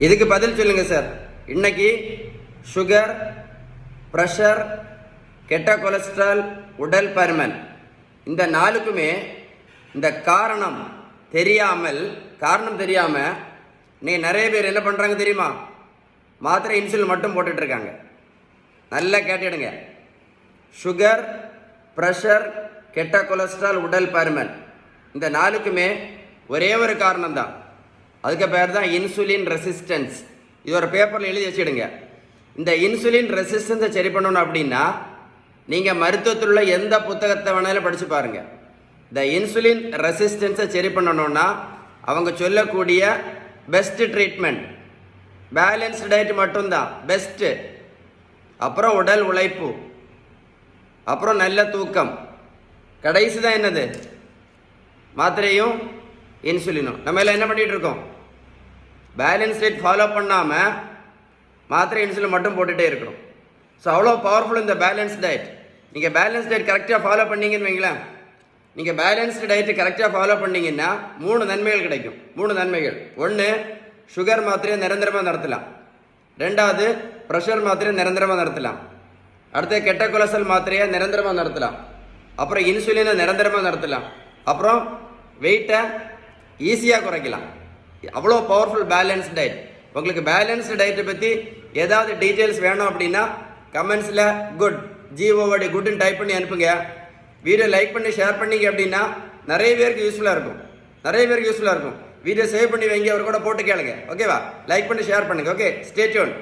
இதுக்கு பதில் சொல்லுங்க சார். இன்னைக்கு சுகர், ப்ரெஷர், கெட்ட கொலஸ்ட்ரால், உடல் பருமன் இந்த நாளுக்குமே இந்த காரணம் தெரியாம நீ நிறைய பேர் என்ன பண்ணுறாங்க தெரியுமா? மாத்திரை இன்சுலின் மட்டும் போட்டுட்டு இருக்காங்க. நல்லா கேட்டுடுங்க. சுகர், ப்ரெஷர், கெட்ட கொலஸ்ட்ரால், உடல் பருமன் இந்த நாளுக்குமே ஒரே ஒரு காரணம் தான். அதுக்கு பேர் தான் இன்சுலின் ரெசிஸ்டன்ஸ். இது ஒரு பேப்பரில் எழுதி வச்சுடுங்க. இந்த இன்சுலின் ரெசிஸ்டன்ஸை சரி பண்ணணும் அப்படின்னா நீங்கள் மருத்துவத்தில் உள்ள எந்த புத்தகத்தை வேணாலும் படித்து பாருங்கள். இந்த இன்சுலின் ரெசிஸ்டன்ஸை சரி பண்ணணும்னா அவங்க சொல்லக்கூடிய பெஸ்ட் ட்ரீட்மெண்ட் பேலன்ஸ்டு டயட் மட்டும்தான் பெஸ்ட்டு. அப்புறம் உடல் உழைப்பு, அப்புறம் நல்ல தூக்கம், கடைசி தான் என்னது? மாத்திரையும் இன்சுலினும். நம்ம எல்லாம் என்ன பண்ணிகிட்டு இருக்கோம்? பேலன்ஸ் டயட் ஃபாலோ பண்ணாமல் மாத்திரை இன்சுலின் மட்டும் போட்டுகிட்டே இருக்கிறோம். ஸோ அவ்வளோ பவர்ஃபுல் இந்த பேலன்ஸ் டயட். நீங்கள் பேலன்ஸ் டயட் கரெக்டாக ஃபாலோ பண்ணிங்கன்னு வைங்களேன். நீங்கள் பேலன்ஸ்டு டயட்டு கரெக்டாக ஃபாலோ பண்ணிங்கன்னா 3 நன்மைகள் கிடைக்கும். 3 நன்மைகள். ஒன்று, சுகர் மாத்திரையை நிரந்தரமாக நடத்தலாம். 2வது, ப்ரெஷர் மாத்திரையை நிரந்தரமாக நடத்தலாம். அடுத்து கெட்ட கொலஸ்ட்ரால் மாத்திரையை நிரந்தரமாக நடத்தலாம். அப்புறம் இன்சுலினை நிரந்தரமாக நடத்தலாம். அப்புறம் வெயிட்டை ஈஸியாக குறைக்கலாம். அவ்வளோ பவர்ஃபுல் பேலன்ஸ் டயட். உங்களுக்கு பேலன்ஸ்டு டயட்டை பற்றி ஏதாவது டீட்டெயில்ஸ் வேணும் அப்படின்னா கமெண்ட்ஸில் குட்னு டைப் பண்ணி அனுப்புங்க. வீடியோ லைக் பண்ணி ஷேர் பண்ணிங்க அப்படின்னா நிறைய பேருக்கு யூஸ்ஃபுல்லாக இருக்கும். வீடியோ சேவ் பண்ணி வைங்க, அவர் கூட போட்டு கேளுங்க. ஓகேவா? லைக் பண்ணி ஷேர் பண்ணுங்க. Okay, stay tune.